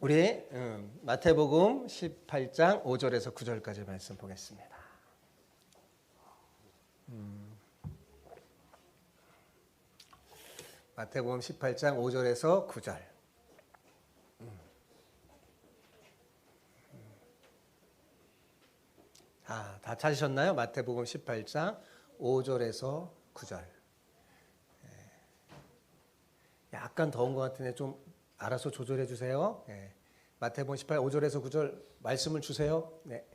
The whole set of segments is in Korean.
우리 마태복음 18장 5절에서 9절까지 말씀 보겠습니다. 마태복음 18장 5절에서 9절. 다 찾으셨나요? 마태복음 18장 5절에서 9절. 약간 더운 것 같은데 좀 알아서 조절해 주세요. 마태복음 18, 5절에서 9절 말씀을 주세요. 네.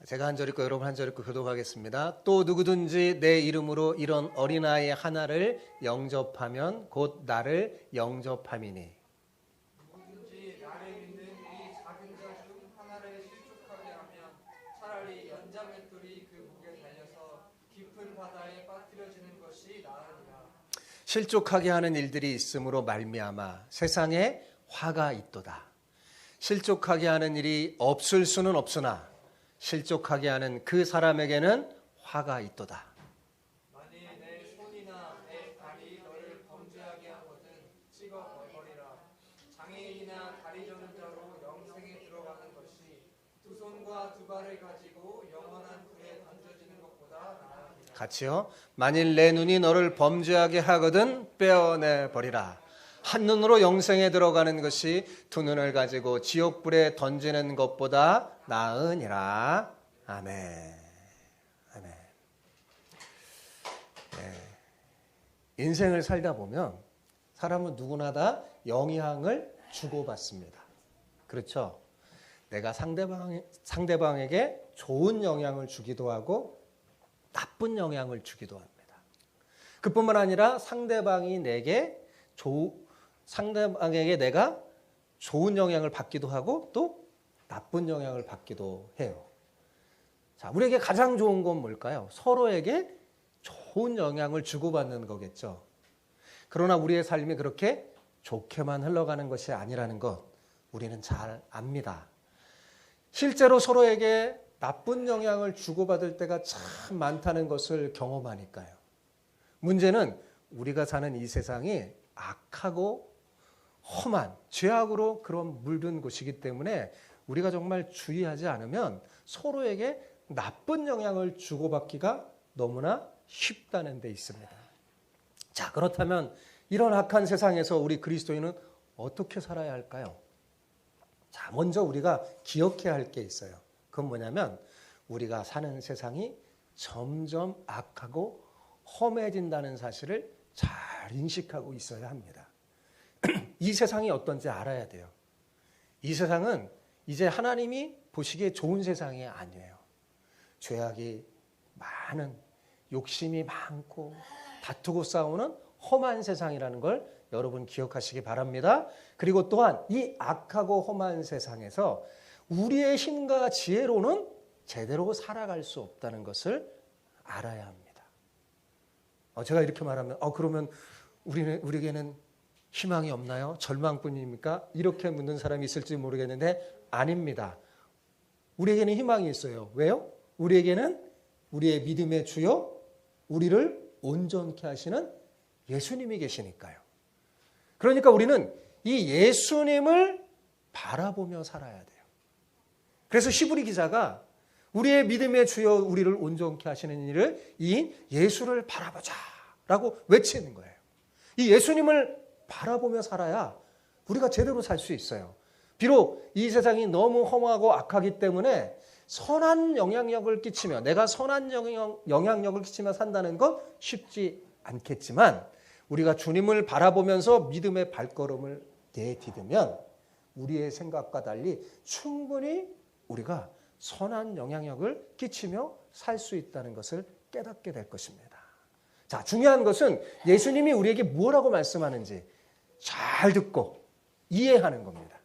제가 한 절 읽고 여러분 한 절 읽고 교독하겠습니다. 또 누구든지 내 이름으로 이런 어린아이 하나를 영접하면 곧 나를 영접함이니. 누구든지 나를 믿는 이 작은 자 중 하나를 실족하게 하면 차라리 연장 맷돌이 그 목에 달려서 깊은 바다에 빠뜨려지는 것이 나으리라. 실족하게 하는 일들이 있으므로 말미암아 세상에 화가 있도다. 실족하게 하는 일이 없을 수는 없으나 실족하게 하는 그 사람에게는 화가 있도다. 만일 내 손이나 내 발이 너를 범죄하게 하거든 찍어버리라. 장애인이나 다리 저는 자로 영생에 들어가는 것이 두 손과 두 발을 가지고 영원한 불에 던져지는 것보다 나으리라. 같이요. 만일 내 눈이 너를 범죄하게 하거든 빼어내 버리라. 한 눈으로 영생에 들어가는 것이 두 눈을 가지고 지옥불에 던지는 것보다 나으니라. 아멘. 아멘. 인생을 살다 보면 사람은 누구나 다 영향을 주고받습니다. 그렇죠? 내가 상대방에게 좋은 영향을 주기도 하고 나쁜 영향을 주기도 합니다. 그뿐만 아니라 상대방에게 내가 좋은 영향을 받기도 하고 또 나쁜 영향을 받기도 해요. 자, 우리에게 가장 좋은 건 뭘까요? 서로에게 좋은 영향을 주고받는 거겠죠. 그러나 우리의 삶이 그렇게 좋게만 흘러가는 것이 아니라는 것 우리는 잘 압니다. 실제로 서로에게 나쁜 영향을 주고받을 때가 참 많다는 것을 경험하니까요. 문제는 우리가 사는 이 세상이 악하고 험한 죄악으로 그런 물든 곳이기 때문에 우리가 정말 주의하지 않으면 서로에게 나쁜 영향을 주고받기가 너무나 쉽다는 데 있습니다. 자, 그렇다면 이런 악한 세상에서 우리 그리스도인은 어떻게 살아야 할까요? 자, 먼저 우리가 기억해야 할 게 있어요. 그건 뭐냐면 우리가 사는 세상이 점점 악하고 험해진다는 사실을 잘 인식하고 있어야 합니다. 이 세상이 어떤지 알아야 돼요. 이 세상은 이제 하나님이 보시기에 좋은 세상이 아니에요. 죄악이 많은, 욕심이 많고 다투고 싸우는 험한 세상이라는 걸 여러분 기억하시기 바랍니다. 그리고 또한 이 악하고 험한 세상에서 우리의 힘과 지혜로는 제대로 살아갈 수 없다는 것을 알아야 합니다. 제가 이렇게 말하면 그러면 우리에게는 희망이 없나요? 절망뿐입니까? 이렇게 묻는 사람이 있을지 모르겠는데 아닙니다. 우리에게는 희망이 있어요. 왜요? 우리에게는 우리의 믿음의 주요 우리를 온전케 하시는 예수님이 계시니까요. 그러니까 우리는 이 예수님을 바라보며 살아야 돼요. 그래서 히브리 기자가 우리의 믿음의 주여 우리를 온전케 하시는 이를 이 예수를 바라보자라고 외치는 거예요. 이 예수님을 바라보며 살아야 우리가 제대로 살 수 있어요. 비록 이 세상이 너무 험하고 악하기 때문에 선한 영향력을 끼치며 내가 선한 영향력을 끼치며 산다는 건 쉽지 않겠지만 우리가 주님을 바라보면서 믿음의 발걸음을 내디디면 우리의 생각과 달리 충분히 우리가 선한 영향력을 끼치며 살 수 있다는 것을 깨닫게 될 것입니다. 자, 중요한 것은 예수님이 우리에게 뭐라고 말씀하는지 잘 듣고 이해하는 겁니다.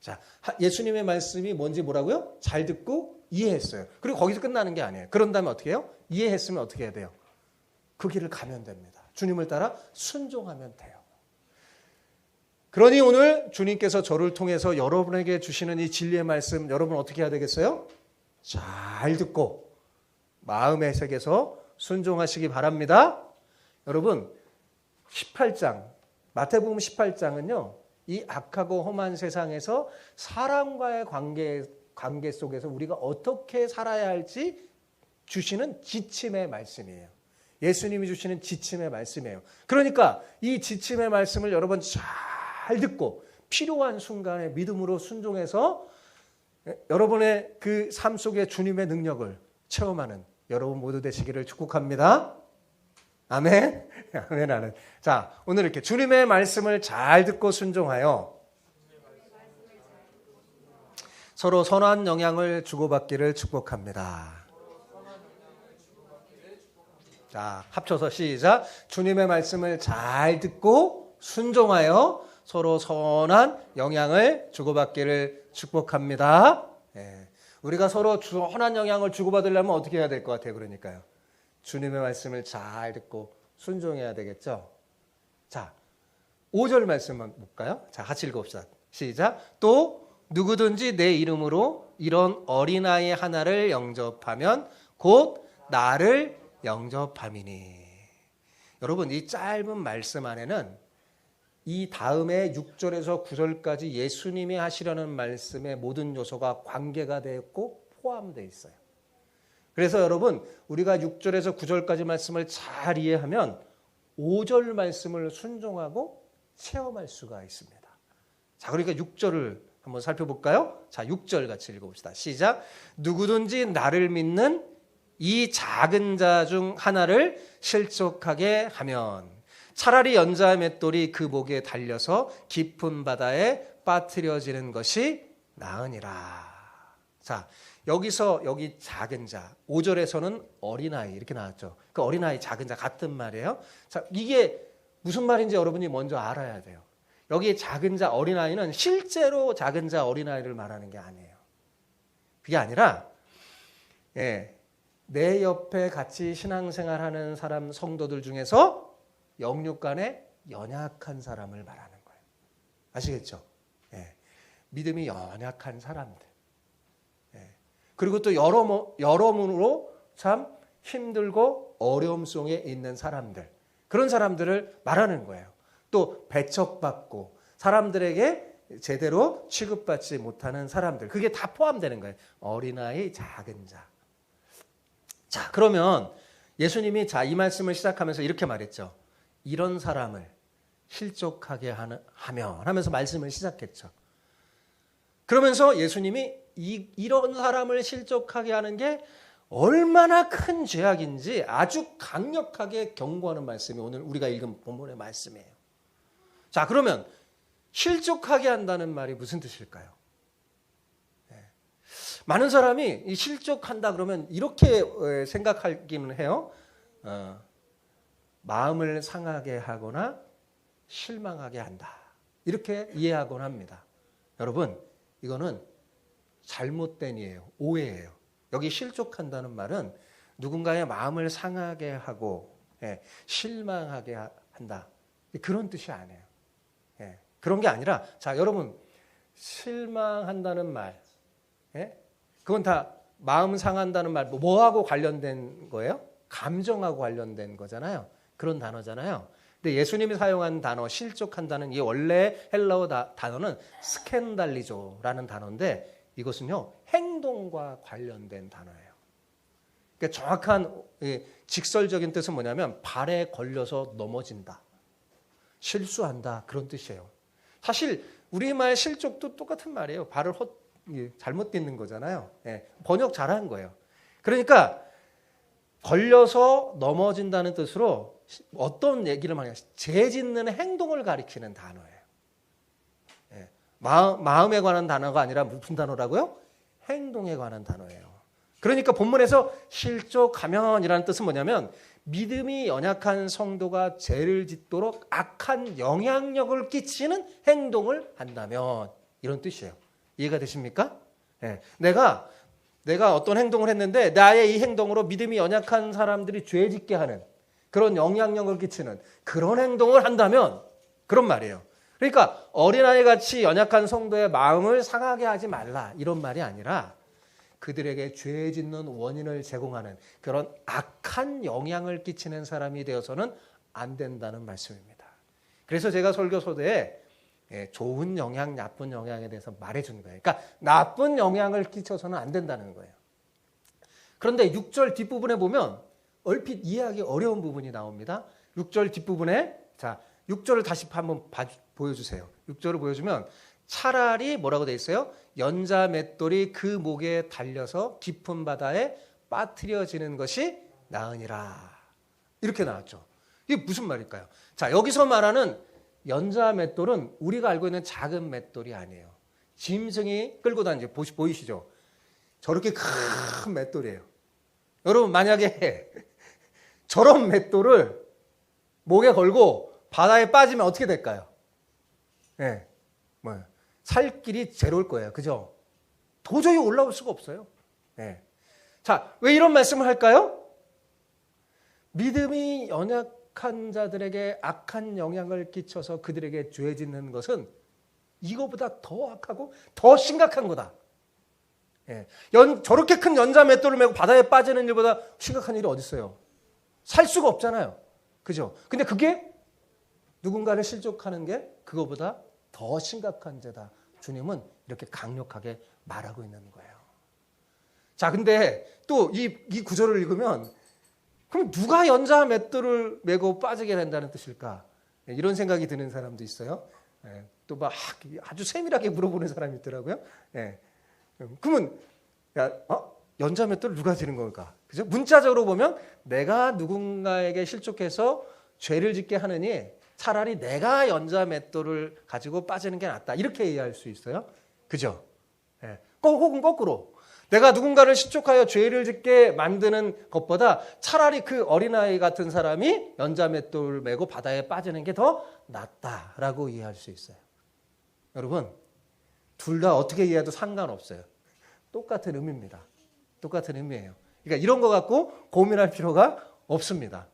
자, 예수님의 말씀이 뭔지 뭐라고요? 잘 듣고 이해했어요. 그리고 거기서 끝나는 게 아니에요. 그런 다음에 어떻게 해요? 이해했으면 어떻게 해야 돼요? 그 길을 가면 됩니다. 주님을 따라 순종하면 돼요. 그러니 오늘 주님께서 저를 통해서 여러분에게 주시는 이 진리의 말씀 여러분 어떻게 해야 되겠어요? 잘 듣고 마음의 색에서 순종하시기 바랍니다. 여러분 18장 마태복음 18장은요 이 악하고 험한 세상에서 사람과의 관계 속에서 우리가 어떻게 살아야 할지 주시는 지침의 말씀이에요. 예수님이 주시는 지침의 말씀이에요. 그러니까 이 지침의 말씀을 여러분 잘 듣고 필요한 순간에 믿음으로 순종해서 여러분의 그 삶 속에 주님의 능력을 체험하는 여러분 모두 되시기를 축복합니다. 아멘. 아멘. 아멘. 자, 오늘 이렇게 주님의 말씀을 잘 듣고 순종하여 서로 선한 영향을 주고받기를 축복합니다. 자, 합쳐서 시작. 주님의 말씀을 잘 듣고 순종하여 서로 선한 영향을 주고받기를 축복합니다. 예. 우리가 서로 선한 영향을 주고받으려면 어떻게 해야 될 것 같아요? 그러니까요. 주님의 말씀을 잘 듣고 순종해야 되겠죠. 자, 5절 말씀만 볼까요? 자, 같이 읽어봅시다. 시작. 또 누구든지 내 이름으로 이런 어린아이 하나를 영접하면 곧 나를 영접함이니. 여러분, 이 짧은 말씀 안에는 이 다음에 6절에서 9절까지 예수님이 하시려는 말씀의 모든 요소가 관계가 되었고 포함되어 있어요. 그래서 여러분, 우리가 6절에서 9절까지 말씀을 잘 이해하면 5절 말씀을 순종하고 체험할 수가 있습니다. 자, 그러니까 6절을 한번 살펴볼까요? 자, 6절 같이 읽어봅시다. 시작. 누구든지 나를 믿는 이 작은 자 중 하나를 실족하게 하면 차라리 연자의 맷돌이 그 목에 달려서 깊은 바다에 빠뜨려지는 것이 나으니라. 자, 여기 작은 자, 5절에서는 어린아이 이렇게 나왔죠. 그 어린아이, 작은 자 같은 말이에요. 자, 이게 무슨 말인지 여러분이 먼저 알아야 돼요. 여기 작은 자, 어린아이는 실제로 작은 자, 어린아이를 말하는 게 아니에요. 그게 아니라 내 옆에 같이 신앙생활하는 사람, 성도들 중에서 영육간에 연약한 사람을 말하는 거예요. 아시겠죠? 믿음이 연약한 사람들. 그리고 또 여러모로 참 힘들고 어려움 속에 있는 사람들. 그런 사람들을 말하는 거예요. 또 배척받고 사람들에게 제대로 취급받지 못하는 사람들. 그게 다 포함되는 거예요. 어린아이, 작은 자. 자, 그러면 예수님이 이 말씀을 시작하면서 이렇게 말했죠. 이런 사람을 실족하게 하면 하면서 말씀을 시작했죠. 그러면서 예수님이 이런 사람을 실족하게 하는 게 얼마나 큰 죄악인지 아주 강력하게 경고하는 말씀이 오늘 우리가 읽은 본문의 말씀이에요. 자, 그러면 실족하게 한다는 말이 무슨 뜻일까요? 많은 사람이 이 실족한다 그러면 이렇게 생각하기는 해요. 마음을 상하게 하거나 실망하게 한다. 이렇게 이해하곤 합니다. 여러분, 이거는 잘못된 이에요. 오해예요. 여기 실족한다는 말은 누군가의 마음을 상하게 하고 실망하게 한다. 그런 뜻이 아니에요. 그런 게 아니라, 자, 여러분, 실망한다는 말, 그건 다 마음 상한다는 말, 뭐하고 관련된 거예요? 감정하고 관련된 거잖아요. 그런 단어잖아요. 근데 예수님이 사용한 단어, 실족한다는 이 원래 헬라어 단어는 스캔달리조라는 단어인데 이것은요, 행동과 관련된 단어예요. 그러니까 정확한 직설적인 뜻은 뭐냐면 발에 걸려서 넘어진다, 실수한다, 그런 뜻이에요. 사실 우리말 실족도 똑같은 말이에요. 발을 잘못 딛는 거잖아요. 번역 잘한 거예요. 그러니까 걸려서 넘어진다는 뜻으로 어떤 얘기를 많이 하시죠? 죄 짓는 행동을 가리키는 단어예요. 마음에 관한 단어가 아니라 무슨 단어라고요? 행동에 관한 단어예요. 그러니까 본문에서 실족하면이라는 뜻은 뭐냐면 믿음이 연약한 성도가 죄를 짓도록 악한 영향력을 끼치는 행동을 한다면 이런 뜻이에요. 이해가 되십니까? 내가 어떤 행동을 했는데 나의 이 행동으로 믿음이 연약한 사람들이 죄 짓게 하는 그런 영향력을 끼치는 그런 행동을 한다면 그런 말이에요. 그러니까 어린아이 같이 연약한 성도의 마음을 상하게 하지 말라 이런 말이 아니라 그들에게 죄 짓는 원인을 제공하는 그런 악한 영향을 끼치는 사람이 되어서는 안 된다는 말씀입니다. 그래서 제가 설교서대에 좋은 영향, 나쁜 영향에 대해서 말해주는 거예요. 그러니까 나쁜 영향을 끼쳐서는 안 된다는 거예요. 그런데 6절 뒷부분에 보면 얼핏 이해하기 어려운 부분이 나옵니다. 6절 뒷부분에, 자, 6절을 다시 한번 보여주세요. 6절을 보여주면 차라리 뭐라고 돼 있어요? 연자 맷돌이 그 목에 달려서 깊은 바다에 빠뜨려지는 것이 나으니라. 이렇게 나왔죠. 이게 무슨 말일까요? 자, 여기서 말하는 연자 맷돌은 우리가 알고 있는 작은 맷돌이 아니에요. 짐승이 끌고 다니죠. 보이시죠? 저렇게 큰 맷돌이에요. 여러분, 만약에 저런 맷돌을 목에 걸고 바다에 빠지면 어떻게 될까요? 네, 살 길이 제로일 거예요. 그죠? 도저히 올라올 수가 없어요. 네. 자, 왜 이런 말씀을 할까요? 믿음이 연약한 자들에게 악한 영향을 끼쳐서 그들에게 죄 짓는 것은 이거보다 더 악하고 더 심각한 거다. 예. 저렇게 큰 연자 맷돌을 메고 바다에 빠지는 일보다 심각한 일이 어디 있어요? 살 수가 없잖아요. 그죠? 근데 그게 누군가를 실족하는 게 그거보다 더 심각한 죄다. 주님은 이렇게 강력하게 말하고 있는 거예요. 자, 근데 또 이 구절을 읽으면 그럼 누가 연자 맷돌을 메고 빠지게 된다는 뜻일까? 이런 생각이 드는 사람도 있어요. 또 막 아주 세밀하게 물어보는 사람이 있더라고요. 그러면 연자 맷돌을 누가 지는 걸까? 그죠? 문자적으로 보면 내가 누군가에게 실족해서 죄를 짓게 하느니 차라리 내가 연자 맷돌을 가지고 빠지는 게 낫다. 이렇게 이해할 수 있어요. 그죠? 혹은 거꾸로 내가 누군가를 실족하여 죄를 짓게 만드는 것보다 차라리 그 어린아이 같은 사람이 연자 맷돌을 메고 바다에 빠지는 게 더 낫다라고 이해할 수 있어요. 여러분, 둘 다 어떻게 이해해도 상관없어요. 똑같은 의미입니다. 똑같은 의미예요. 그러니까 이런 거 갖고 고민할 필요가 없습니다.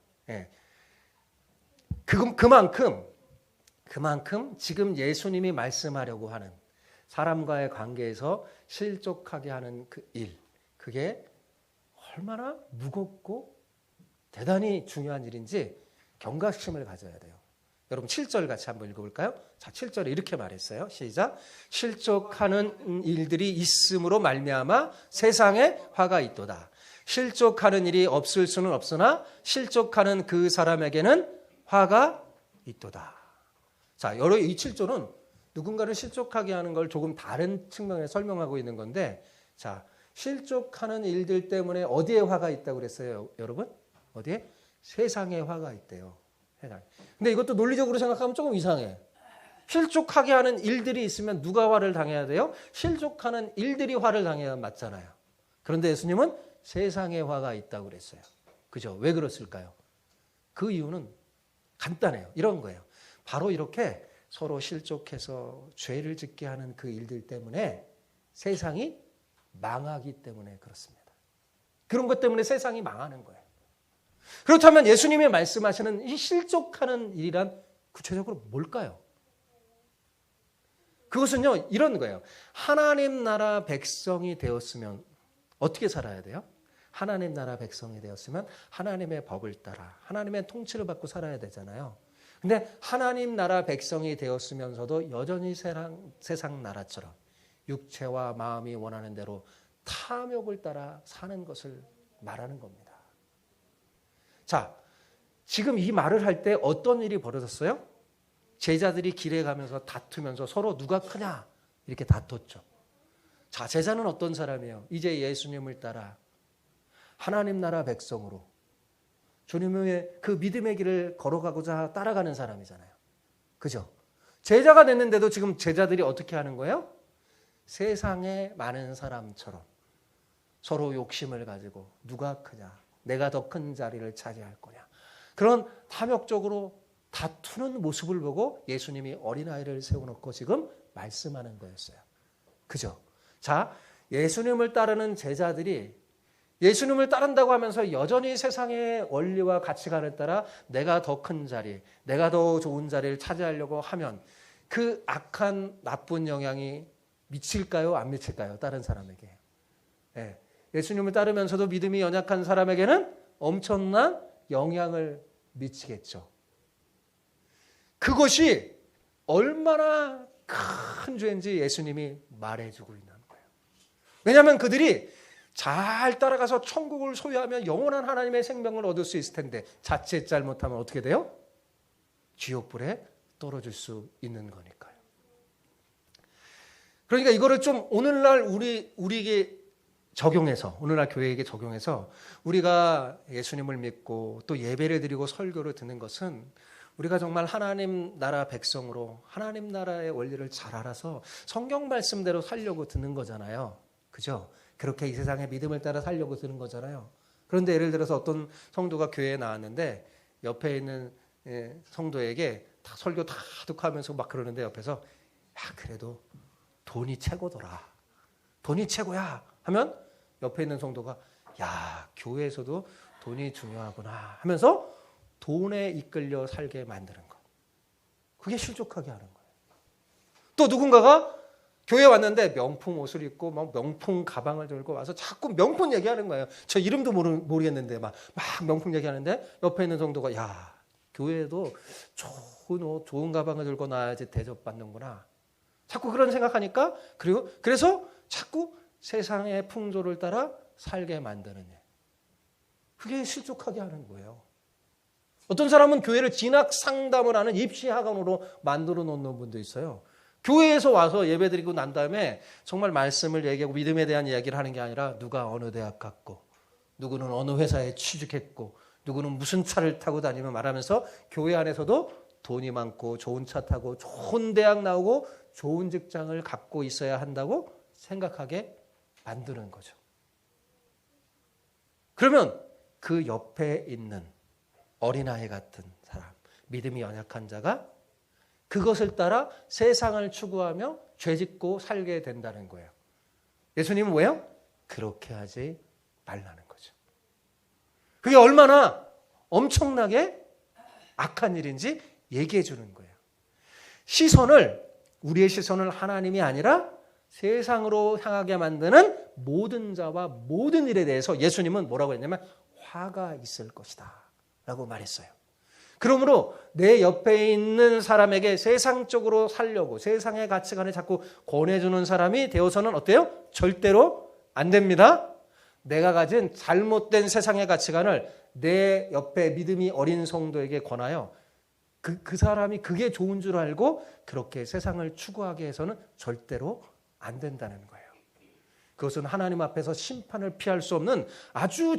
그만큼 지금 예수님이 말씀하려고 하는 사람과의 관계에서 실족하게 하는 그 일, 그게 얼마나 무겁고 대단히 중요한 일인지 경각심을 가져야 돼요. 여러분 7절 같이 한번 읽어볼까요? 자, 7절에 이렇게 말했어요. 시작. 실족하는 일들이 있음으로 말미암아 세상에 화가 있도다. 실족하는 일이 없을 수는 없으나 실족하는 그 사람에게는 화가 있도다. 자, 이 7절은 누군가를 실족하게 하는 걸 조금 다른 측면에 설명하고 있는 건데, 자, 실족하는 일들 때문에 어디에 화가 있다고 그랬어요, 여러분? 어디에? 세상에 화가 있대요. 근데 이것도 논리적으로 생각하면 조금 이상해. 실족하게 하는 일들이 있으면 누가 화를 당해야 돼요? 실족하는 일들이 화를 당해야 맞잖아요. 그런데 예수님은 세상에 화가 있다고 그랬어요. 그죠? 왜 그랬을까요? 그 이유는 간단해요. 이런 거예요. 바로 이렇게 서로 실족해서 죄를 짓게 하는 그 일들 때문에 세상이 망하기 때문에 그렇습니다. 그런 것 때문에 세상이 망하는 거예요. 그렇다면 예수님이 말씀하시는 이 실족하는 일이란 구체적으로 뭘까요? 그것은요, 이런 거예요. 하나님 나라 백성이 되었으면 어떻게 살아야 돼요? 하나님 나라 백성이 되었으면 하나님의 법을 따라 하나님의 통치를 받고 살아야 되잖아요. 근데 하나님 나라 백성이 되었으면서도 여전히 세상 나라처럼 육체와 마음이 원하는 대로 탐욕을 따라 사는 것을 말하는 겁니다. 자, 지금 이 말을 할 때 어떤 일이 벌어졌어요? 제자들이 길에 가면서 다투면서 서로 누가 크냐 이렇게 다퉜죠. 자, 제자는 어떤 사람이에요? 이제 예수님을 따라 하나님 나라 백성으로 주님의 그 믿음의 길을 걸어가고자 따라가는 사람이잖아요. 그죠? 제자가 됐는데도 지금 제자들이 어떻게 하는 거예요? 세상에 많은 사람처럼 서로 욕심을 가지고 누가 크냐, 내가 더 큰 자리를 차지할 거냐, 그런 탐욕적으로 다투는 모습을 보고 예수님이 어린아이를 세워놓고 지금 말씀하는 거였어요. 그죠? 자, 예수님을 따르는 제자들이 예수님을 따른다고 하면서 여전히 세상의 원리와 가치관에 따라 내가 더 큰 자리, 내가 더 좋은 자리를 차지하려고 하면 그 악한 나쁜 영향이 미칠까요? 안 미칠까요? 다른 사람에게. 예수님을 따르면서도 믿음이 연약한 사람에게는 엄청난 영향을 미치겠죠. 그것이 얼마나 큰 죄인지 예수님이 말해주고 있는 거예요. 왜냐하면 그들이 잘 따라가서 천국을 소유하면 영원한 하나님의 생명을 얻을 수 있을 텐데 자칫 잘못하면 어떻게 돼요? 지옥불에 떨어질 수 있는 거니까요. 그러니까 이거를 좀 오늘날 우리에게 적용해서, 오늘날 교회에게 적용해서 우리가 예수님을 믿고 또 예배를 드리고 설교를 듣는 것은 우리가 정말 하나님 나라 백성으로 하나님 나라의 원리를 잘 알아서 성경 말씀대로 살려고 듣는 거잖아요. 그죠? 그렇게 이 세상의 믿음을 따라 살려고 드는 거잖아요. 그런데 예를 들어서 어떤 성도가 교회에 나왔는데 옆에 있는 성도에게 다 설교 다 하면서 막 그러는데 옆에서 야 그래도 돈이 최고더라. 돈이 최고야 하면 옆에 있는 성도가 야 교회에서도 돈이 중요하구나 하면서 돈에 이끌려 살게 만드는 것. 그게 실족하게 하는 거예요. 또 누군가가 교회에 왔는데 명품 옷을 입고 막 명품 가방을 들고 와서 자꾸 명품 얘기하는 거예요. 저 이름도 모르겠는데 막 명품 얘기하는데 옆에 있는 성도가 야 교회에도 좋은 옷, 좋은 가방을 들고 나야지 대접받는구나. 자꾸 그런 생각하니까 그래서 자꾸 세상의 풍조를 따라 살게 만드는 일. 그게 실족하게 하는 거예요. 어떤 사람은 교회를 진학 상담을 하는 입시 학원으로 만들어 놓는 분도 있어요. 교회에서 와서 예배드리고 난 다음에 정말 말씀을 얘기하고 믿음에 대한 이야기를 하는 게 아니라 누가 어느 대학 갔고 누구는 어느 회사에 취직했고 누구는 무슨 차를 타고 다니며 말하면서 교회 안에서도 돈이 많고 좋은 차 타고 좋은 대학 나오고 좋은 직장을 갖고 있어야 한다고 생각하게 만드는 거죠. 그러면 그 옆에 있는 어린아이 같은 사람, 믿음이 연약한 자가 그것을 따라 세상을 추구하며 죄짓고 살게 된다는 거예요. 예수님은 왜요? 그렇게 하지 말라는 거죠. 그게 얼마나 엄청나게 악한 일인지 얘기해 주는 거예요. 우리의 시선을 하나님이 아니라 세상으로 향하게 만드는 모든 자와 모든 일에 대해서 예수님은 뭐라고 했냐면 화가 있을 것이다 라고 말했어요. 그러므로 내 옆에 있는 사람에게 세상적으로 살려고 세상의 가치관을 자꾸 권해주는 사람이 되어서는 어때요? 절대로 안 됩니다. 내가 가진 잘못된 세상의 가치관을 내 옆에 믿음이 어린 성도에게 권하여 그 사람이 그게 좋은 줄 알고 그렇게 세상을 추구하게 해서는 절대로 안 된다는 거예요. 그것은 하나님 앞에서 심판을 피할 수 없는 아주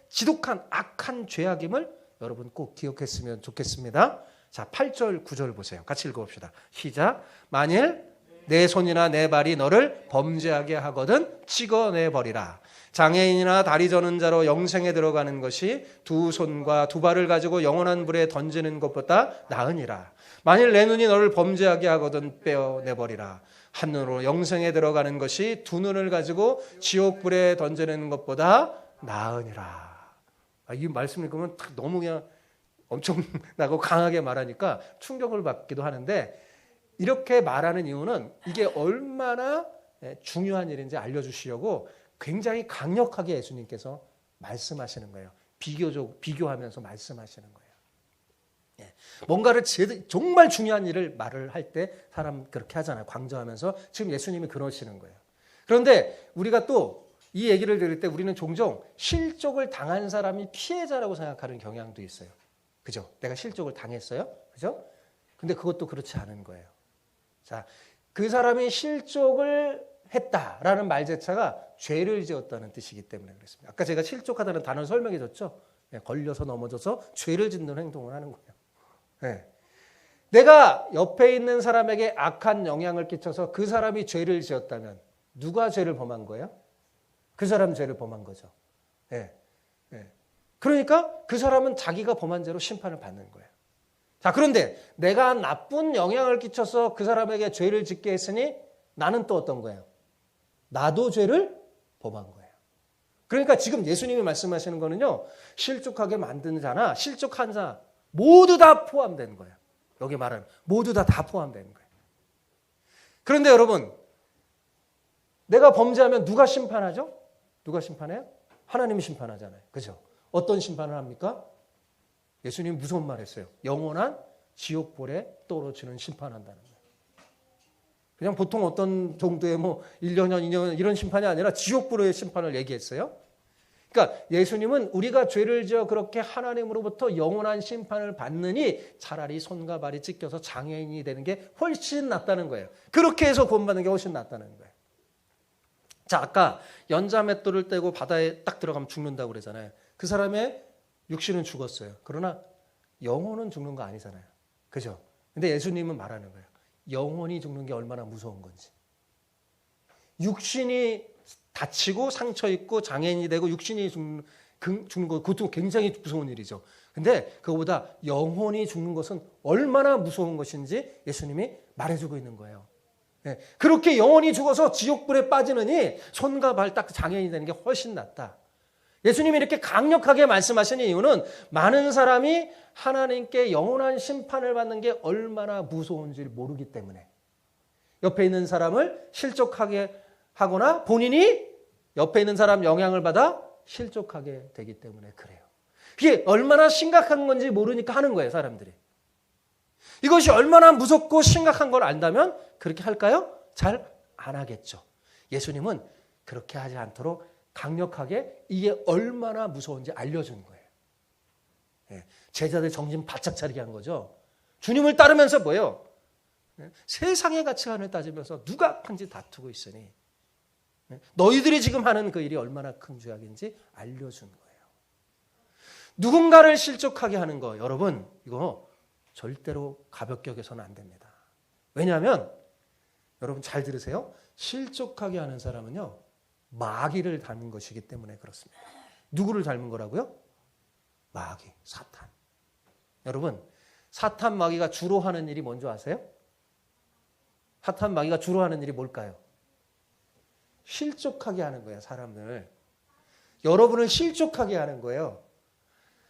지독한 악한 죄악임을 여러분 꼭 기억했으면 좋겠습니다. 자, 8절 9절 보세요. 같이 읽어봅시다. 시작. 만일 내 손이나 내 발이 너를 범죄하게 하거든 찍어내버리라. 장애인이나 다리 저는 자로 영생에 들어가는 것이 두 손과 두 발을 가지고 영원한 불에 던지는 것보다 나으니라. 만일 내 눈이 너를 범죄하게 하거든 빼어내버리라. 한눈으로 영생에 들어가는 것이 두 눈을 가지고 지옥불에 던지는 것보다 나으니라. 이 말씀 읽으면 너무 그냥 엄청나고 강하게 말하니까 충격을 받기도 하는데 이렇게 말하는 이유는 이게 얼마나 중요한 일인지 알려주시려고 굉장히 강력하게 예수님께서 말씀하시는 거예요. 비교하면서 말씀하시는 거예요. 뭔가를 정말 중요한 일을 말을 할 때 사람 그렇게 하잖아요. 강조하면서 지금 예수님이 그러시는 거예요. 그런데 우리가 또 이 얘기를 들을 때 우리는 종종 실족을 당한 사람이 피해자라고 생각하는 경향도 있어요. 그죠? 내가 실족을 당했어요. 그죠? 근데 그것도 그렇지 않은 거예요. 자, 그 사람이 실족을 했다라는 말제차가 죄를 지었다는 뜻이기 때문에 그렇습니다. 아까 제가 실족하다는 단어를 설명해 줬죠. 걸려서 넘어져서 죄를 짓는 행동을 하는 거예요. 네. 내가 옆에 있는 사람에게 악한 영향을 끼쳐서 그 사람이 죄를 지었다면 누가 죄를 범한 거예요? 그 사람 죄를 범한 거죠. 네. 네. 그러니까 그 사람은 자기가 범한 죄로 심판을 받는 거예요. 자, 그런데 내가 나쁜 영향을 끼쳐서 그 사람에게 죄를 짓게 했으니 나는 또 어떤 거예요? 나도 죄를 범한 거예요. 그러니까 지금 예수님이 말씀하시는 거는요, 실족하게 만드는 자나 실족한 자 모두 다 포함된 거예요. 여기 말하는 모두 다 포함된 거예요. 그런데 여러분, 내가 범죄하면 누가 심판하죠? 누가 심판해요? 하나님이 심판하잖아요. 그죠? 어떤 심판을 합니까? 예수님이 무서운 말 했어요. 영원한 지옥불에 떨어지는 심판한다는 거예요. 그냥 보통 어떤 정도의 1년, 2년 이런 심판이 아니라 지옥불의 심판을 얘기했어요. 그러니까 예수님은 우리가 죄를 지어 그렇게 하나님으로부터 영원한 심판을 받느니 차라리 손과 발이 찢겨서 장애인이 되는 게 훨씬 낫다는 거예요. 그렇게 해서 구원받는 게 훨씬 낫다는 거예요. 자, 아까 연자맷돌을 떼고 바다에 딱 들어가면 죽는다고 그러잖아요. 그 사람의 육신은 죽었어요. 그러나 영혼은 죽는 거 아니잖아요. 그죠? 근데 예수님은 말하는 거예요. 영혼이 죽는 게 얼마나 무서운 건지. 육신이 다치고 상처 입고 장애인이 되고 육신이 죽는 거, 그것도 굉장히 무서운 일이죠. 근데 그거보다 영혼이 죽는 것은 얼마나 무서운 것인지 예수님이 말해주고 있는 거예요. 네. 그렇게 영혼이 죽어서 지옥불에 빠지느니 손과 발 딱 장애인이 되는 게 훨씬 낫다. 예수님이 이렇게 강력하게 말씀하시는 이유는 많은 사람이 하나님께 영원한 심판을 받는 게 얼마나 무서운지 모르기 때문에, 옆에 있는 사람을 실족하게 하거나 본인이 옆에 있는 사람 영향을 받아 실족하게 되기 때문에 그래요. 이게 얼마나 심각한 건지 모르니까 하는 거예요, 사람들이. 이것이 얼마나 무섭고 심각한 걸 안다면 그렇게 할까요? 잘 안 하겠죠. 예수님은 그렇게 하지 않도록 강력하게 이게 얼마나 무서운지 알려준 거예요. 예, 제자들 정신 바짝 차리게 한 거죠. 주님을 따르면서 뭐예요? 세상의 가치관을 따지면서 누가 악한지 다투고 있으니 너희들이 지금 하는 그 일이 얼마나 큰 죄악인지 알려준 거예요. 누군가를 실족하게 하는 거, 여러분, 이거 절대로 가볍게 여겨서는 안 됩니다. 왜냐하면 여러분 잘 들으세요. 실족하게 하는 사람은요, 마귀를 닮은 것이기 때문에 그렇습니다. 누구를 닮은 거라고요? 마귀, 사탄. 여러분, 사탄 마귀가 주로 하는 일이 뭔지 아세요? 사탄 마귀가 주로 하는 일이 뭘까요? 실족하게 하는 거예요, 사람을. 여러분을 실족하게 하는 거예요.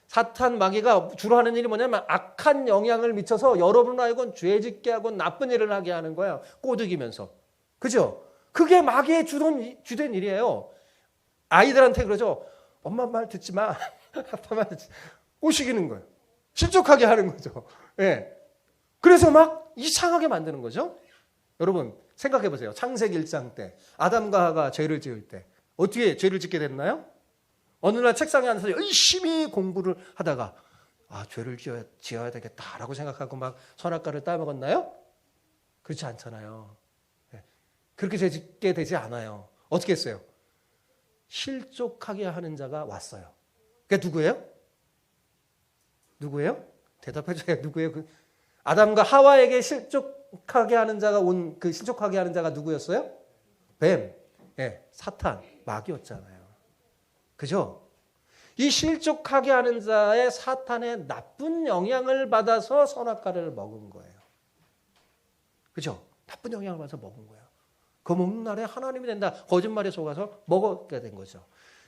사탄 마귀가 주로 하는 일이 뭐냐면 악한 영향을 미쳐서 여러분 알고는 죄짓게 하고 나쁜 일을 하게 하는 거예요. 꼬드기면서. 그죠? 그게 마귀의 주된 일이에요. 아이들한테 그러죠. 엄마 말 듣지 마. 아빠 말 듣지 마. 꼬시기는 거예요. 실족하게 하는 거죠. 예. 그래서 막 이상하게 만드는 거죠. 여러분 생각해 보세요. 창세기 1장 때 아담과 하가 죄를 지을 때 어떻게 죄를 짓게 됐나요? 어느 날 책상에 앉아서 열심히 공부를 하다가 죄를 지어야 되겠다라고 생각하고 막 선악과를 따먹었나요? 그렇지 않잖아요. 그렇게 죄 짓게 되지 않아요. 어떻게 했어요? 실족하게 하는 자가 왔어요. 그게 누구예요? 누구예요? 대답해 줘요. 누구예요? 아담과 하와에게 실족하게 하는 자가 그 실족하게 하는 자가 누구였어요? 뱀, 사탄, 마귀였잖아요. 그죠? 이 실족하게 하는 자의 사탄의 나쁜 영향을 받아서 선악과를 먹은 거예요. 그죠? 나쁜 영향을 받아서 먹은 거예요. 그 먹는 날에 하나님이 된다. 거짓말에 속아서 먹게 된 거죠.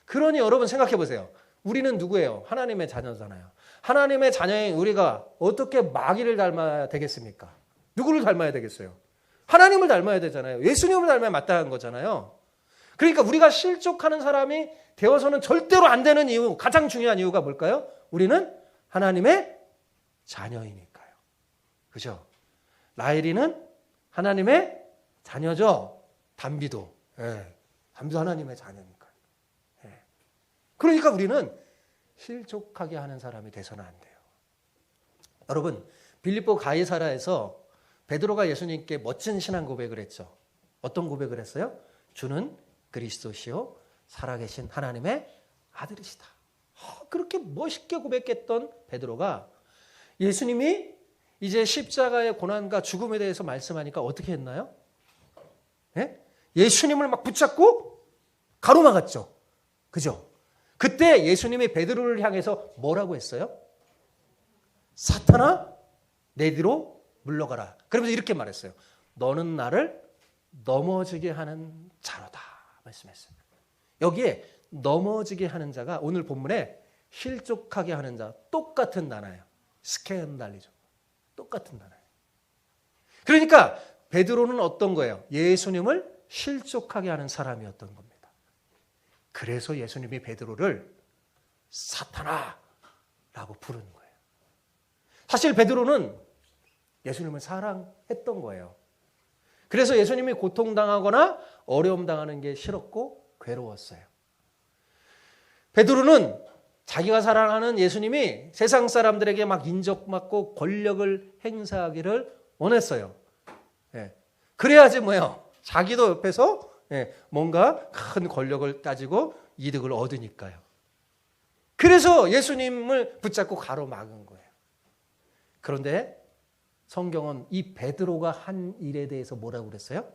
그러니 여러분 생각해 보세요. 우리는 누구예요? 하나님의 자녀잖아요. 하나님의 자녀인 우리가 어떻게 마귀를 닮아야 되겠습니까? 누구를 닮아야 되겠어요? 하나님을 닮아야 되잖아요. 예수님을 닮아야 마땅한 거잖아요. 그러니까 우리가 실족하는 사람이 되어서는 절대로 안 되는 이유, 가장 중요한 이유가 뭘까요? 우리는 하나님의 자녀이니까요. 그죠? 라헬이는 하나님의 자녀죠. 담비도. 담비도 하나님의 자녀니까요. 그러니까 우리는 실족하게 하는 사람이 돼서는 안 돼요. 여러분, 빌립보 가이사라에서 베드로가 예수님께 멋진 신앙 고백을 했죠. 어떤 고백을 했어요? 주는 그리스도시요 살아계신 하나님의 아들이시다. 그렇게 멋있게 고백했던 베드로가 예수님이 이제 십자가의 고난과 죽음에 대해서 말씀하니까 어떻게 했나요? 예수님을 막 붙잡고 가로막았죠. 그죠? 그때 예수님이 베드로를 향해서 뭐라고 했어요? 사탄아, 내 뒤로 물러가라. 그러면서 이렇게 말했어요. 너는 나를 넘어지게 하는 자로다. 말씀했어요. 여기에 넘어지게 하는 자가 오늘 본문에 실족하게 하는 자, 똑같은 단어예요. 스캔달리죠. 똑같은 단어예요. 그러니까 베드로는 어떤 거예요? 예수님을 실족하게 하는 사람이었던 겁니다. 그래서 예수님이 베드로를 사탄아라고 부르는 거예요. 사실 베드로는 예수님을 사랑했던 거예요. 그래서 예수님이 고통당하거나 어려움 당하는 게 싫었고 괴로웠어요. 베드로는 자기가 사랑하는 예수님이 세상 사람들에게 막 인정받고 권력을 행사하기를 원했어요. 예. 그래야지 뭐예요? 자기도 옆에서 뭔가 큰 권력을 따지고 이득을 얻으니까요. 그래서 예수님을 붙잡고 가로막은 거예요. 그런데 성경은 이 베드로가 한 일에 대해서 뭐라고 그랬어요?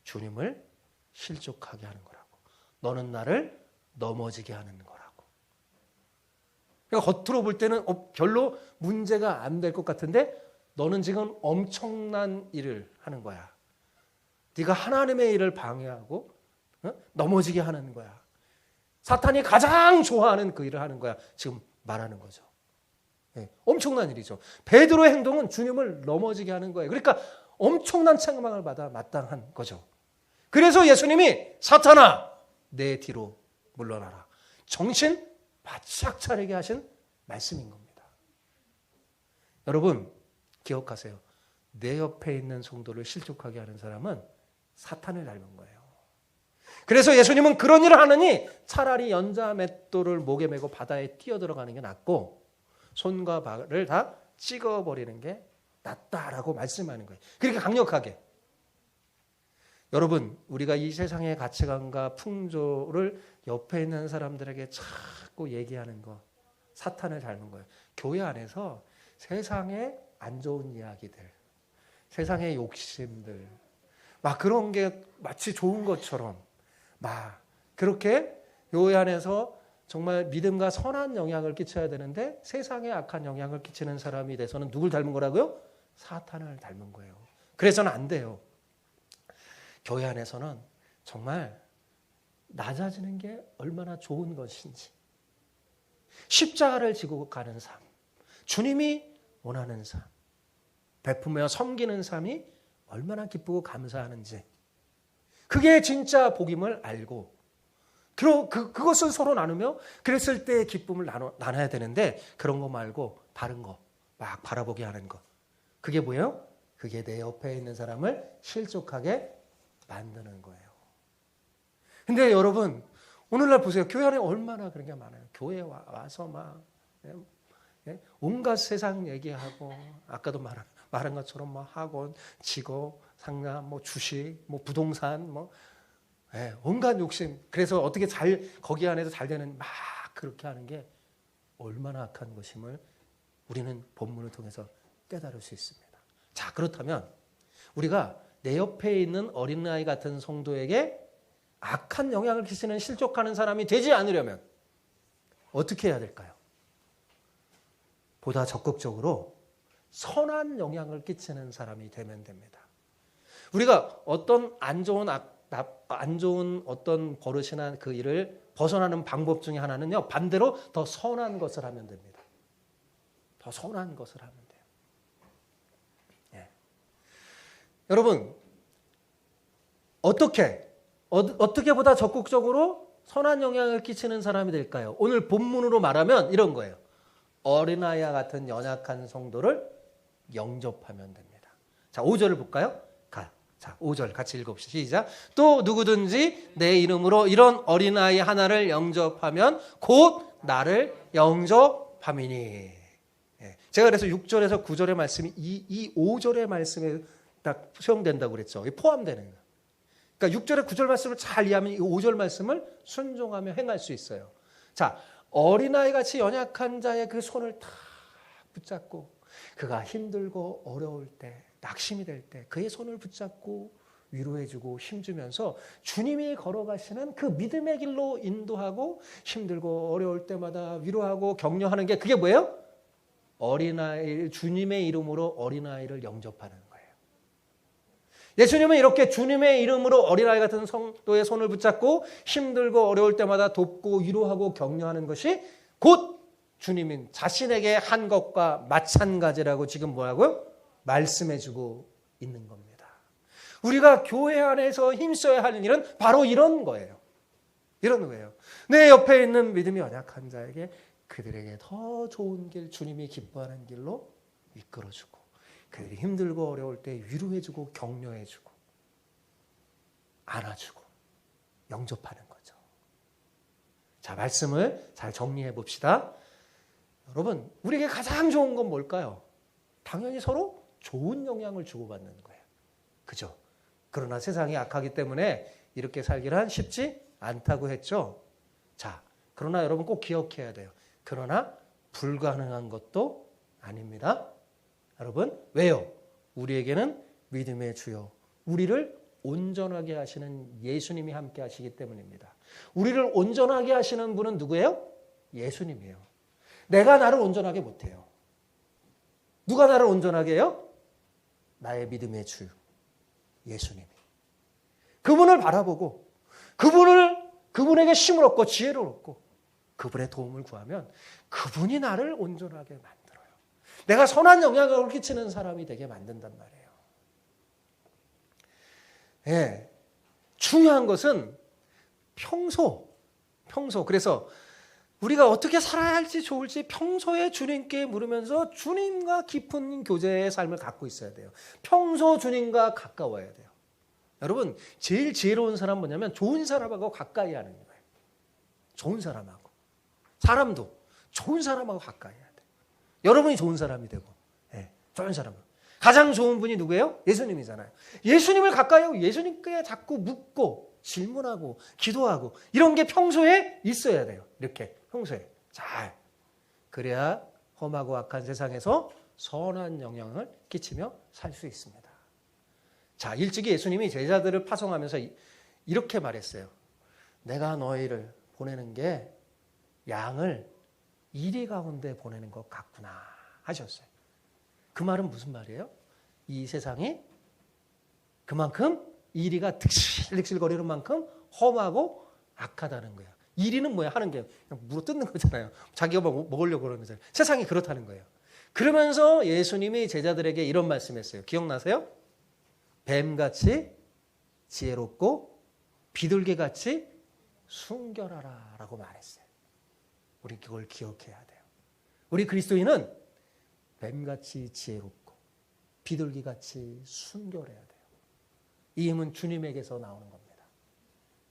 주님을 실족하게 하는 거라고. 너는 나를 넘어지게 하는 거라고. 그러니까 겉으로 볼 때는 별로 문제가 안 될 것 같은데 너는 지금 엄청난 일을 하는 거야. 네가 하나님의 일을 방해하고 넘어지게 하는 거야. 사탄이 가장 좋아하는 그 일을 하는 거야. 지금 말하는 거죠. 네, 엄청난 일이죠. 베드로의 행동은 주님을 넘어지게 하는 거예요. 그러니까 엄청난 책망을 받아 마땅한 거죠. 그래서 예수님이 사탄아 내 뒤로 물러나라. 정신 바짝 차리게 하신 말씀인 겁니다. 여러분 기억하세요. 내 옆에 있는 성도를 실족하게 하는 사람은 사탄을 닮은 거예요. 그래서 예수님은 그런 일을 하느니 차라리 연자 맷돌을 목에 메고 바다에 뛰어들어가는 게 낫고 손과 발을 다 찍어버리는 게 낫다라고 말씀하는 거예요. 그렇게 강력하게. 여러분 우리가 이 세상의 가치관과 풍조를 옆에 있는 사람들에게 자꾸 얘기하는 거 사탄을 닮은 거예요. 교회 안에서 세상의 안 좋은 이야기들, 세상의 욕심들 막 그런 게 마치 좋은 것처럼 막 그렇게 교회 안에서 정말 믿음과 선한 영향을 끼쳐야 되는데 세상에 악한 영향을 끼치는 사람이 돼서는 누굴 닮은 거라고요? 사탄을 닮은 거예요. 그래서는 안 돼요. 교회 안에서는 정말 낮아지는 게 얼마나 좋은 것인지 십자가를 지고 가는 삶, 주님이 원하는 삶, 베푸며 섬기는 삶이 얼마나 기쁘고 감사하는지 그게 진짜 복임을 알고 그것을 서로 나누며 그랬을 때의 기쁨을 나눠야 되는데 그런 거 말고 다른 거 막 바라보게 하는 거 그게 뭐예요? 그게 내 옆에 있는 사람을 실족하게 만드는 거예요. 근데 여러분 오늘날 보세요. 교회 안에 얼마나 그런 게 많아요. 교회에 와서 막 온갖 세상 얘기하고 아까도 말한 것처럼 뭐 학원, 직업, 상담, 뭐 주식, 뭐 부동산, 뭐 온갖 욕심. 그래서 어떻게 거기 안에서 잘 되는 막 그렇게 하는 게 얼마나 악한 것임을 우리는 본문을 통해서 깨달을 수 있습니다. 자, 그렇다면 우리가 내 옆에 있는 어린아이 같은 성도에게 악한 영향을 끼치는 실족하는 사람이 되지 않으려면 어떻게 해야 될까요? 보다 적극적으로 선한 영향을 끼치는 사람이 되면 됩니다. 우리가 어떤 안 좋은 어떤 버릇이나 그 일을 벗어나는 방법 중에 하나는요, 반대로 더 선한 것을 하면 됩니다. 더 선한 것을 하면 돼요. 예. 여러분, 어떻게 보다 적극적으로 선한 영향을 끼치는 사람이 될까요? 오늘 본문으로 말하면 이런 거예요. 어린아이와 같은 연약한 성도를 영접하면 됩니다. 자, 5절을 볼까요? 자, 5절 같이 읽어봅시다. 시작. 또 누구든지 내 이름으로 이런 어린아이 하나를 영접하면 곧 나를 영접함이니. 예. 제가 그래서 6절에서 9절의 말씀이 이 5절의 말씀에 딱 수용된다고 그랬죠. 포함되는 거예요. 그러니까 6절에 9절 말씀을 잘 이해하면 이 5절 말씀을 순종하며 행할 수 있어요. 자, 어린아이 같이 연약한 자의 그 손을 탁 붙잡고 그가 힘들고 어려울 때, 낙심이 될 때 그의 손을 붙잡고 위로해주고 힘주면서 주님이 걸어가시는 그 믿음의 길로 인도하고 힘들고 어려울 때마다 위로하고 격려하는 게 그게 뭐예요? 어린아이, 주님의 이름으로 어린아이를 영접하는 거예요. 예수님은 이렇게 주님의 이름으로 어린아이 같은 성도의 손을 붙잡고 힘들고 어려울 때마다 돕고 위로하고 격려하는 것이 곧 주님인 자신에게 한 것과 마찬가지라고 지금 뭐라고요? 말씀해주고 있는 겁니다. 우리가 교회 안에서 힘써야 할 일은 바로 이런 거예요. 이런 거예요. 내 옆에 있는 믿음이 연약한 자에게 그들에게 더 좋은 길, 주님이 기뻐하는 길로 이끌어주고 그들이 힘들고 어려울 때 위로해주고 격려해주고 안아주고 영접하는 거죠. 자, 말씀을 잘 정리해 봅시다. 여러분, 우리에게 가장 좋은 건 뭘까요? 당연히 서로 좋은 영향을 주고받는 거예요. 그죠? 그러나 세상이 악하기 때문에 이렇게 살기란 쉽지 않다고 했죠. 자, 그러나 여러분 꼭 기억해야 돼요. 그러나 불가능한 것도 아닙니다. 여러분, 왜요? 우리에게는 믿음의 주요, 우리를 온전하게 하시는 예수님이 함께 하시기 때문입니다. 우리를 온전하게 하시는 분은 누구예요? 예수님이에요. 내가 나를 온전하게 못해요. 누가 나를 온전하게 해요? 나의 믿음의 주 예수님이. 그분을 바라보고 그분에게 힘을 얻고 지혜를 얻고 그분의 도움을 구하면 그분이 나를 온전하게 만들어요. 내가 선한 영향을 끼치는 사람이 되게 만든단 말이에요. 예, 중요한 것은 평소. 그래서 우리가 어떻게 살아야 할지 좋을지 평소에 주님께 물으면서 주님과 깊은 교제의 삶을 갖고 있어야 돼요. 평소 주님과 가까워야 돼요. 여러분, 제일 지혜로운 사람 뭐냐면 좋은 사람하고 가까이 하는 거예요. 좋은 사람하고. 사람도 좋은 사람하고 가까이 해야 돼요. 여러분이 좋은 사람이 되고, 좋은 사람하고. 가장 좋은 분이 누구예요? 예수님이잖아요. 예수님을 가까이 하고 예수님께 자꾸 묻고 질문하고 기도하고 이런 게 평소에 있어야 돼요. 이렇게 평소에 잘. 그래야 험하고 악한 세상에서 선한 영향을 끼치며 살 수 있습니다. 자, 일찍이 예수님이 제자들을 파송하면서 이렇게 말했어요. 내가 너희를 보내는 게 양을 이리 가운데 보내는 것 같구나 하셨어요. 그 말은 무슨 말이에요? 이 세상이 그만큼 이리가 득실득실거리는 만큼 험하고 악하다는 거예요. 이리는 뭐야? 하는 게 그냥 물어 뜯는 거잖아요. 자기가 먹으려고 그러는 거잖아요. 세상이 그렇다는 거예요. 그러면서 예수님이 제자들에게 이런 말씀했어요. 기억나세요? 뱀같이 지혜롭고 비둘기같이 순결하라 라고 말했어요. 우리 그걸 기억해야 돼요. 우리 그리스도인은 뱀같이 지혜롭고 비둘기같이 순결해야 돼요. 이 힘은 주님에게서 나오는 겁니다.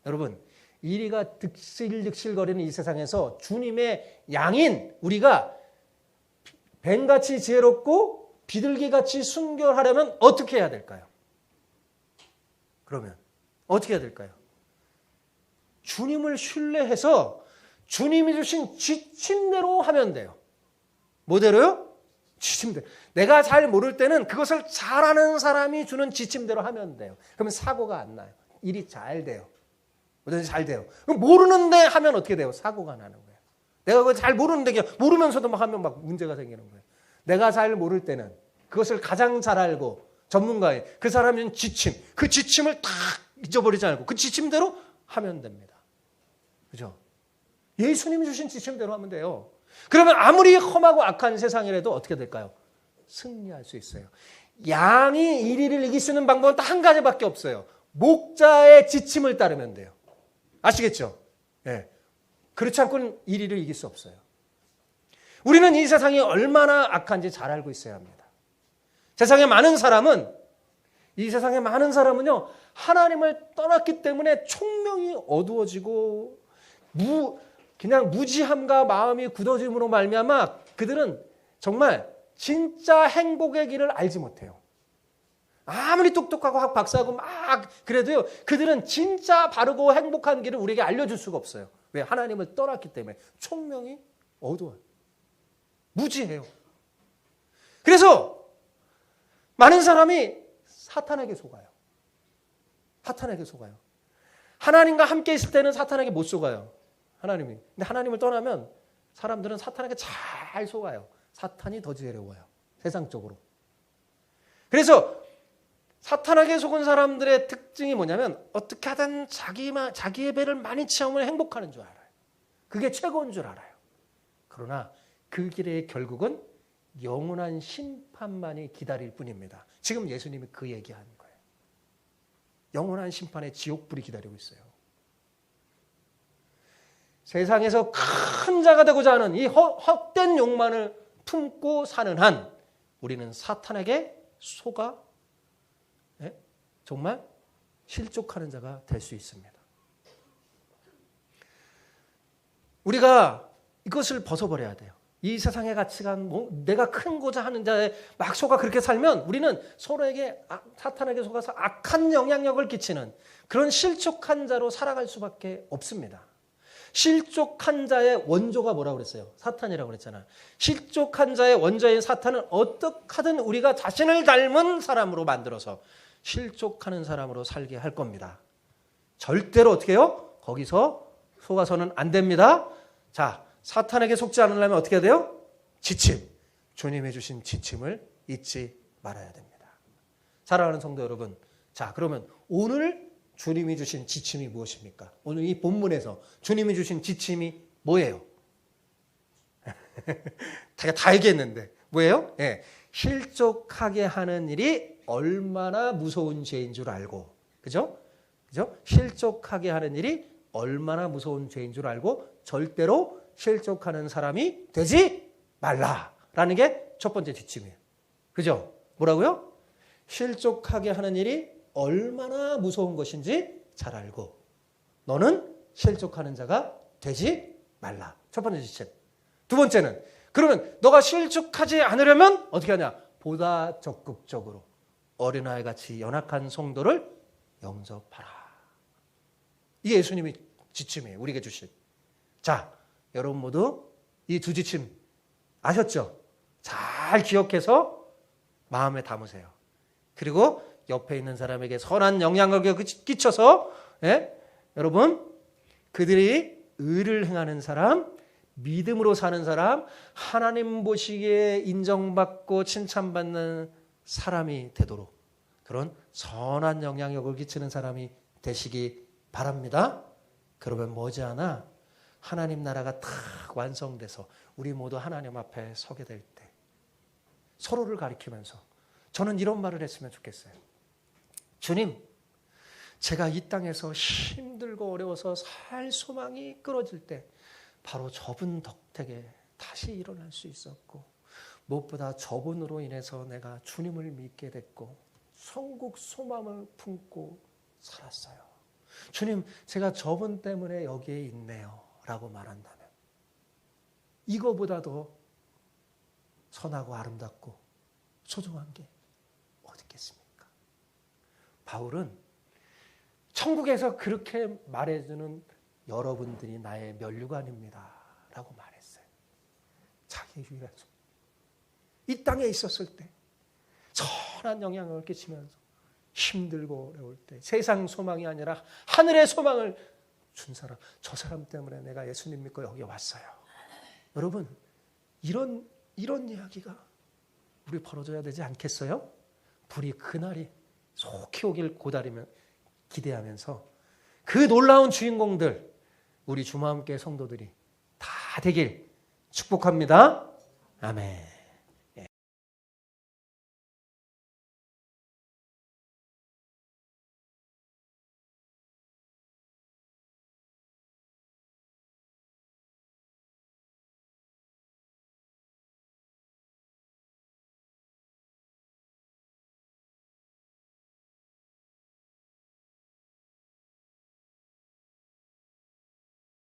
여러분, 이리가 득실득실거리는 이 세상에서 주님의 양인 우리가 뱀같이 지혜롭고 비둘기같이 순결하려면 어떻게 해야 될까요? 그러면 어떻게 해야 될까요? 주님을 신뢰해서 주님이 주신 지침대로 하면 돼요. 뭐대로요? 지침대로. 내가 잘 모를 때는 그것을 잘하는 사람이 주는 지침대로 하면 돼요. 그러면 사고가 안 나요. 일이 잘 돼요. 뭐든지 잘 돼요. 그럼 모르는데 하면 어떻게 돼요? 사고가 나는 거예요. 내가 그걸 잘 모르는데 그냥 모르면서도 막 하면 막 문제가 생기는 거예요. 내가 잘 모를 때는 그것을 가장 잘 알고 전문가의 그 사람이 지침, 그 지침을 딱 잊어버리지 않고 그 지침대로 하면 됩니다. 그죠? 예수님이 주신 지침대로 하면 돼요. 그러면 아무리 험하고 악한 세상이라도 어떻게 될까요? 승리할 수 있어요. 양이 이리를 이길 수 있는 방법은 딱 한 가지밖에 없어요. 목자의 지침을 따르면 돼요. 아시겠죠? 네. 그렇지 않고는 이리를 이길 수 없어요. 우리는 이 세상이 얼마나 악한지 잘 알고 있어야 합니다. 이 세상의 많은 사람은요, 하나님을 떠났기 때문에 총명이 어두워지고 그냥 무지함과 마음이 굳어짐으로 말미암아 그들은 정말 진짜 행복의 길을 알지 못해요. 아무리 똑똑하고 박사하고 막 그래도요, 그들은 진짜 바르고 행복한 길을 우리에게 알려줄 수가 없어요. 왜? 하나님을 떠났기 때문에 총명이 어두워요. 무지해요. 그래서 많은 사람이 사탄에게 속아요. 하나님과 함께 있을 때는 사탄에게 못 속아요. 하나님이. 근데 하나님을 떠나면 사람들은 사탄에게 잘 속아요. 사탄이 더 지혜로워요. 세상적으로. 그래서 사탄에게 속은 사람들의 특징이 뭐냐면 어떻게 하든 자기의 배를 많이 채우면 행복하는 줄 알아요. 그게 최고인 줄 알아요. 그러나 그 길의 결국은 영원한 심판만이 기다릴 뿐입니다. 지금 예수님이 그 얘기하는 거예요. 영원한 심판의 지옥불이 기다리고 있어요. 세상에서 큰 자가 되고자 하는 이 헛된 욕망을 품고 사는 한 우리는 사탄에게 소가 정말 실족하는 자가 될 수 있습니다. 우리가 이것을 벗어버려야 돼요. 이 세상의 가치관, 내가 큰고자 하는 자의 막 소가 그렇게 살면 우리는 서로에게 사탄에게 속아서 악한 영향력을 끼치는 그런 실족한 자로 살아갈 수밖에 없습니다. 실족한 자의 원조가 뭐라고 그랬어요? 사탄이라고 그랬잖아요. 실족한 자의 원조인 사탄은 어떻게 하든 우리가 자신을 닮은 사람으로 만들어서 실족하는 사람으로 살게 할 겁니다. 절대로 어떻게 해요? 거기서 속아서는 안 됩니다. 자, 사탄에게 속지 않으려면 어떻게 해야 돼요? 지침. 주님이 주신 지침을 잊지 말아야 됩니다. 사랑하는 성도 여러분, 자, 그러면 오늘 주님이 주신 지침이 무엇입니까? 오늘 이 본문에서 주님이 주신 지침이 뭐예요? 제가 다 얘기했는데 뭐예요? 네, 실족하게 하는 일이 얼마나 무서운 죄인 줄 알고, 그죠? 실족하게 하는 일이 얼마나 무서운 죄인 줄 알고 절대로 실족하는 사람이 되지 말라라는 게 첫 번째 지침이에요. 그죠? 뭐라고요? 실족하게 하는 일이 얼마나 무서운 것인지 잘 알고 너는 실족하는 자가 되지 말라. 첫 번째 지침. 두 번째는 그러면 너가 실족하지 않으려면 어떻게 하냐? 보다 적극적으로 어린아이같이 연약한 성도를 영접하라. 이게 예수님이 지침이에요. 우리에게 주신. 자, 여러분 모두 이 두 지침 아셨죠? 잘 기억해서 마음에 담으세요. 그리고 옆에 있는 사람에게 선한 영향력을 끼쳐서 여러분 그들이 의를 행하는 사람, 믿음으로 사는 사람, 하나님 보시기에 인정받고 칭찬받는 사람이 되도록 그런 선한 영향력을 끼치는 사람이 되시기 바랍니다. 그러면 머지않아 하나님 나라가 다 완성돼서 우리 모두 하나님 앞에 서게 될 때 서로를 가리키면서 저는 이런 말을 했으면 좋겠어요. 주님, 제가 이 땅에서 힘들고 어려워서 살 소망이 끊어질 때 바로 저분 덕택에 다시 일어날 수 있었고 무엇보다 저분으로 인해서 내가 주님을 믿게 됐고 천국 소망을 품고 살았어요. 주님, 제가 저분 때문에 여기에 있네요 라고 말한다면 이거보다도 선하고 아름답고 소중한 게 어디 있겠습니까? 바울은 천국에서 그렇게 말해주는 여러분들이 나의 면류관입니다 라고 말했어요. 자기 유일한 손. 이 땅에 있었을 때 선한 영향을 끼치면서 힘들고 어려울 때 세상 소망이 아니라 하늘의 소망을 준 사람, 저 사람 때문에 내가 예수님 믿고 여기 왔어요. 여러분, 이런 이야기가 우리 벌어져야 되지 않겠어요? 불이 그날이 속히 오길 기대하면서 그 놀라운 주인공들 우리 주마함교회 성도들이 다 되길 축복합니다. 아멘.